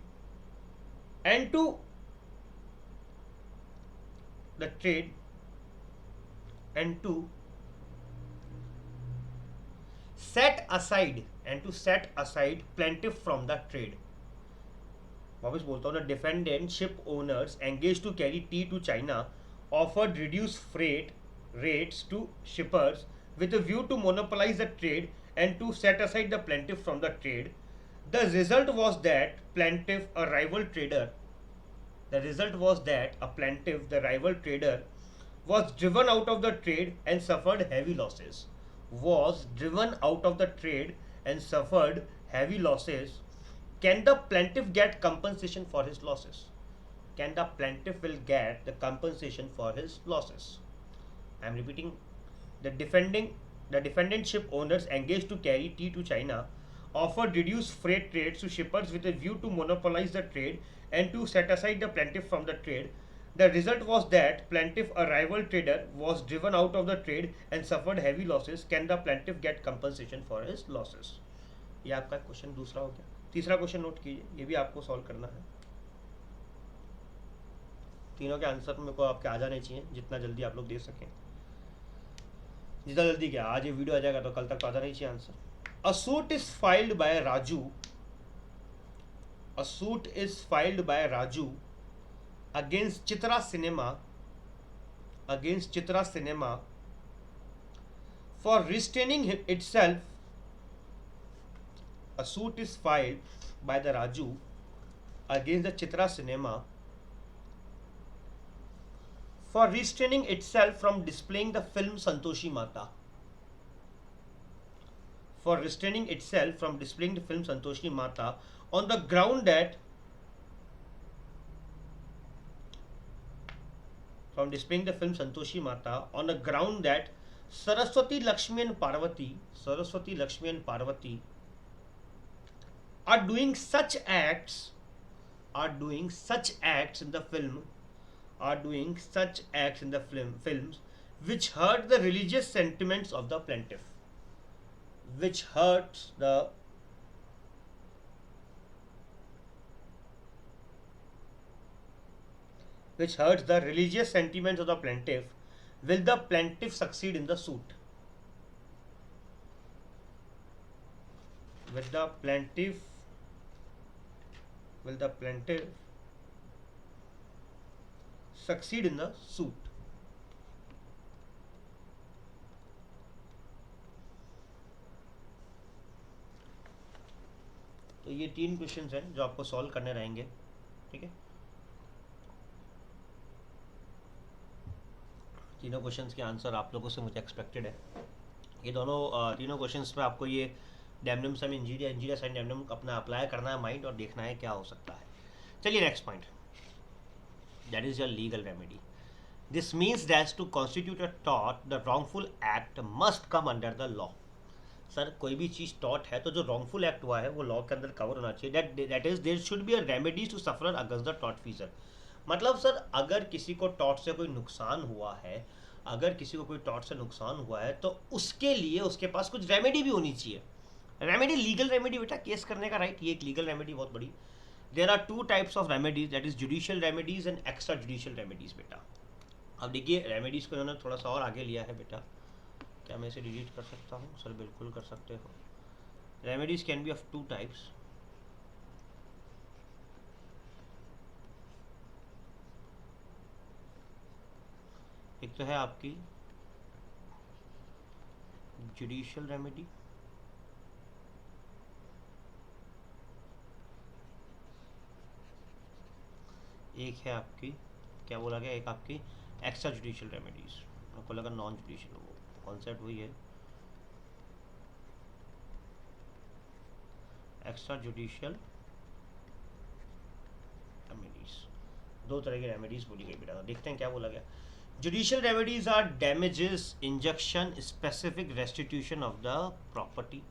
and to set aside plaintiff from the trade. वापस बोलता हूँ. The defendant ship owners engaged to carry tea to China offered reduced freight rates to shippers with a view to monopolize the trade and to set aside the plaintiff from the trade. The result was that a rival trader, the rival trader was driven out of the trade and suffered heavy losses. Can the plaintiff get compensation for his losses? Can the plaintiff will get the compensation for his losses? I am repeating. The defendant ship owners engaged to carry tea to China offered reduced freight rates to shippers with a view to monopolize the trade and to set aside the plaintiff from the trade. The result was that plaintiff, a rival trader, was driven out of the trade and suffered heavy losses. Can the plaintiff get compensation for his losses? ये आपका question दूसरा हो गया. तीसरा question note कीजिए, ये भी आपको सॉल्व करना है. तीनों के आंसर मेरे को आपके आ जाने चाहिए, जितना जल्दी आप लोग दे सकें. जितना जल्दी क्या, आज ये वीडियो आ जाएगा तो कल तक तो आ जाना ही चाहिए answer. A suit is filed by Raju against Chitra Cinema for restraining itself. A suit is filed by the Raju against the Chitra Cinema for restraining itself from displaying the film Santoshi Mata. On the ground that Saraswati, Lakshmi and Parvati are doing such acts are doing such acts in the films which hurt the religious sentiments of the plaintiff, which hurts the religious sentiments of the plaintiff, will the plaintiff succeed in the suit? Will the plaintiff succeed in the suit? तो ये 3 questions हैं जो आपको solve करने रहेंगे, ठीक है। तीनों क्वेश्चंस के आंसर आप लोगों से मुझे एक्सपेक्टेड है। ये दोनों तीनों क्वेश्चंस में आपको ये डैमनम सम इंजीरिया साइन डैमनम अपना अप्लाई करना है माइंड और देखना है क्या हो सकता है। चलिए next point, that is your legal remedy. This means that to constitute a tort the wrongful act must come under the law. Sir कोई भी चीज़ टॉर्ट है तो जो रॉन्गफुल एक्ट हुआ है वो लॉ के अंदर कवर होना चाहिए। That is there should be a remedies to sufferer against the tort feasor. मतलब सर अगर किसी को टॉर्ट से कोई नुकसान हुआ है, तो उसके लिए उसके पास कुछ रेमेडी भी होनी चाहिए। रेमेडी, लीगल रेमेडी बेटा, केस करने का राइट, ये एक लीगल रेमेडी बहुत बड़ी। There are 2 types of remedies, that is judicial remedies and extra judicial remedies बेटा। अब देखिए रेमेडीज को इन्होंने थोड़ा सा और आगे लिया है बेटा। क्या मैं इसे डिलीट कर सकता हूँ? सर बिल्कुल कर सकते हो। Remedies can be of 2 types. एक तो है आपकी जुडिशियल रेमेडी, एक है आपकी क्या बोला गया, एक आपकी एक्स्ट्रा जुडिशियल रेमेडीज। आपको लगा नॉन जुडिशियल, वो कॉन्सेप्ट वही है, एक्स्ट्रा जुडिशियल रेमेडीज। 2 तरह की रेमेडीज बोली गई बेटा। देखते हैं क्या बोला गया। Judicial remedies are damages, injunction, specific restitution of the property.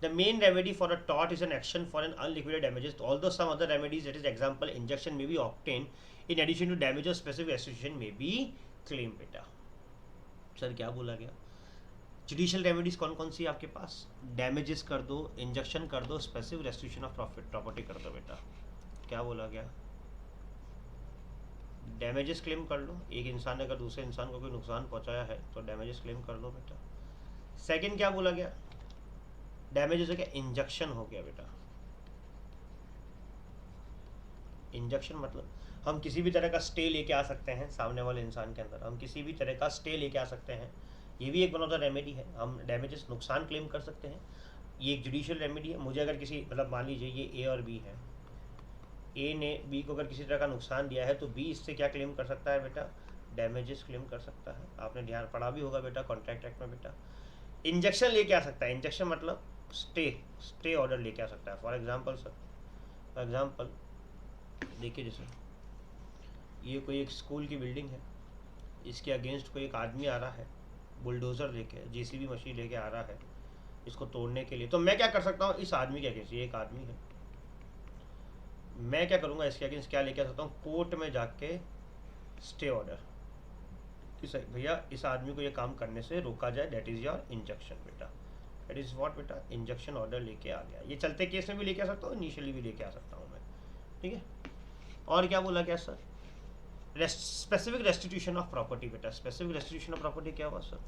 The main remedy for a tort is an action for an unliquidated damages. Although some other remedies, that is example injunction, may be obtained in addition to damages, specific restitution may be claimed बेटा। Sir क्या बोला गया? Judicial remedies कौन कौन सी है आपके पास? Damages कर दो, इंजक्शन कर दो, स्पेसिफिक रेस्टिट्यूशन ऑफ प्रॉपर्टी कर दो बेटा। क्या बोला गया? डैमेजेस क्लेम कर लो। एक इंसान ने अगर दूसरे इंसान को कोई नुकसान पहुंचाया है तो डैमेजेस क्लेम कर लो बेटा। सेकंड क्या बोला गया? डैमेजेस हो गया, इंजक्शन हो गया बेटा। इंजक्शन मतलब हम किसी भी तरह का स्टे लेके आ सकते हैं सामने वाले इंसान के अंदर, हम किसी भी तरह का स्टे लेके आ सकते हैं। ये भी एक वन ऑफ द रेमेडी है। हम डैमेजेस, नुकसान क्लेम कर सकते हैं। ये एक जुडिशियल रेमेडी है। मुझे अगर किसी, मतलब मान लीजिए ये ए और बी है, ए ने बी को अगर किसी तरह का नुकसान दिया है तो बी इससे क्या क्लेम कर सकता है बेटा? डैमेजेस क्लेम कर सकता है। आपने ध्यान पढ़ा भी होगा बेटा कॉन्ट्रैक्ट एक्ट में बेटा। इंजक्शन लेके आ सकता है। इंजक्शन मतलब स्टे ऑर्डर लेके आ सकता है। फॉर एग्जाम्पल देखिए, जैसे ये कोई एक स्कूल की बिल्डिंग है, इसके अगेंस्ट कोई एक आदमी आ रहा है बुलडोज़र लेके, जेसीबी मशीन लेके आ रहा है इसको तोड़ने के लिए, तो मैं क्या कर सकता हूँ इस आदमी के अगेंस्ट? ये एक आदमी है, मैं क्या करूँगा इसके अगेंस्ट? क्या लेके आ सकता हूँ? कोर्ट में जाके स्टे ऑर्डर कि भैया इस आदमी को ये काम करने से रोका जाए। दैट इज़ योर इंजक्शन बेटा। दैट इज़ व्हाट बेटा? इंजक्शन ऑर्डर लेके आ गया। ये चलते केस में भी लेके आ सकता हूँ, इनिशियली भी लेके आ सकता हूँ मैं, ठीक है। और क्या बोला गया sir? Specific restitution of property बेटा। स्पेसिफिक रेस्टिट्यूशन ऑफ प्रॉपर्टी क्या हुआ सर?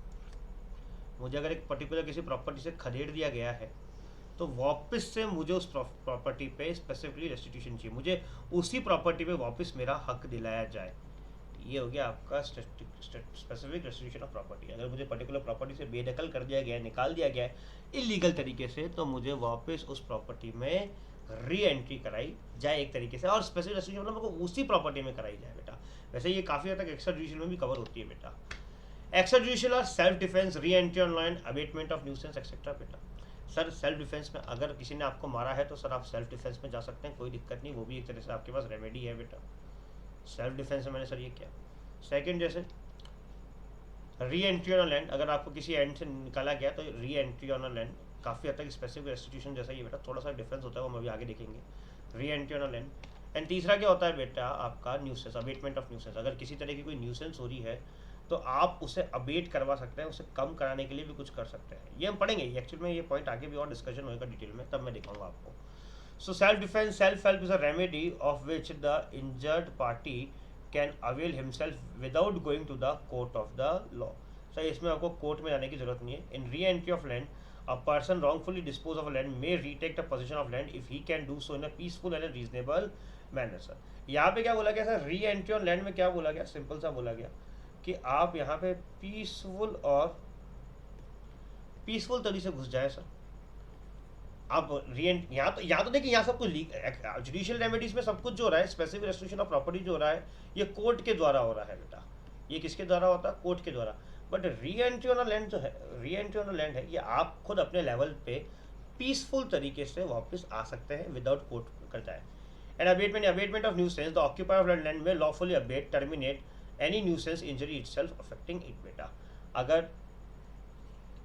मुझे अगर एक पर्टिकुलर किसी प्रॉपर्टी से खदेड़ दिया गया है तो वापस से मुझे उस प्रॉपर्टी पे स्पेसिफिकली रेस्टिट्यूशन चाहिए, मुझे उसी प्रॉपर्टी पे वापस मेरा हक दिलाया जाए। ये हो गया आपका स्पेसिफिक रेस्टिट्यूशन ऑफ प्रॉपर्टी। अगर मुझे पर्टिकुलर प्रॉपर्टी से बेदखल कर दिया गया है, निकाल दिया गया है इलीगल तरीके से, तो मुझे वापस उस प्रॉपर्टी में री एंट्री कराई जाए एक तरीके से। और स्पेसिफिक रेस्टिट्यूशन मतलब मेरे को उसी प्रॉपर्टी में कराई जाए बेटा। वैसे ये काफ़ी हद तक एक्स्ट्रा जुडिशियल में भी कवर होती है बेटा। एक्स्ट्रा जुडिशियल और self defence, re entry on line, abatement of nuisance etcetera बेटा। सर सेल्फ डिफेंस में अगर किसी ने आपको मारा है तो सर आप सेल्फ डिफेंस में जा सकते हैं, कोई दिक्कत नहीं, वो भी एक तरह से आपके पास रेमेडी है बेटा। सेल्फ डिफेंस में मैंने सर ये किया। सेकंड, जैसे री एंट्री ऑन लैंड, अगर आपको किसी एंड से निकाला गया तो री एंट्री ऑन लैंड काफ़ी हद तक स्पेसिफिक रेस्टिट्यूशन जैसा ही बेटा, थोड़ा सा डिफरेंस होता है वो हम अभी आगे देखेंगे। री एंट्री ऑन लैंड, एंड तीसरा क्या होता है बेटा आपका न्यूसेंस, अबेटमेंट ऑफ न्यूसेंस। अगर किसी तरह की कोई न्यूसेंस हो रही है तो आप उसे अबेट करवा सकते हैं, उसे कम कराने के लिए भी कुछ कर सकते हैं। ये हम पढ़ेंगे एक्चुअल में, ये पॉइंट आगे भी और डिस्कशन होगा डिटेल में, तब मैं दिखाऊंगा आपको। So self defence, self help is a remedy of which the injured party can avail himself without going to the court of the law. Sir इसमें आपको कोर्ट में जाने की जरूरत नहीं है। In re entry of land, a person wrongfully dispose of a land may retake the possession of land if he can do so in a peaceful and a reasonable manner। Sir यहाँ पे क्या बोला गया sir, री entry on land में क्या बोला गया, सिंपल सा बोला गया कि आप यहाँ पे पीसफुल तरीके से घुस जाए सर। आप रीएंट यहाँ तो देखिए, यहाँ सब कुछ जुडिशियल रेमेडीज में सब कुछ जो हो रहा है, स्पेसिफिक रेस्ट्रिक्शन ऑफ प्रॉपर्टी जो हो रहा है, ये कोर्ट के द्वारा हो रहा है बेटा। ये किसके द्वारा होता है, कोर्ट के द्वारा। बट री एंट्री ऑन लैंड जो है, री एंट्री ऑन लैंड है, ये आप खुद अपने लेवल पे पीसफुल तरीके से वापस आ सकते हैं विदाउट कोर्ट करता है। And abatement of nuisance, the occupier of land may lawfully abate terminate any nuisance injury itself affecting it बेटा। अगर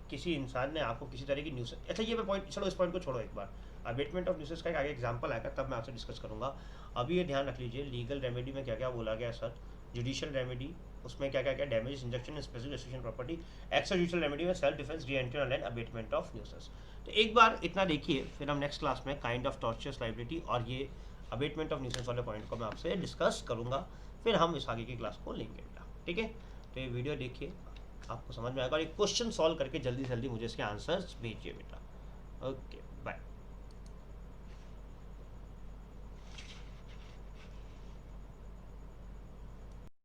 किसी इंसान ने आपको किसी तरह की न्यूसेंस, अच्छा ये मैं पॉइंट, चलो इस पॉइंट को छोड़ो एक बार। अबेटमेंट ऑफ न्यूसेंस का एक आगे एग्जांपल आएगा, तब मैं आपसे डिस्कस करूंगा। अभी ये ध्यान रख लीजिए, लीगल रेमेडी में क्या क्या बोला गया सर, जुडिशियल रेमेडी उसमें क्या क्या क्या, damage injunction, specific restriction property. Extra judicial remedy में self defence, re entry on land, abatement of nuisance. तो एक बार इतना देखिए, फिर हम नेक्स्ट क्लास में काइंड ऑफ टॉर्चर्स लाइबिलिटी और ये अबेटमेंट ऑफ न्यूसेंस वाले पॉइंट को मैं आपसे डिस्कस करूंगा, फिर हम इस आगे की क्लास को लेंगे बेटा, ठीक है। तो ये वीडियो देखिए, आपको समझ में आएगा, और एक क्वेश्चन सॉल्व करके जल्दी से जल्दी मुझे इसके आंसर्स भेजिए बेटा। ओके।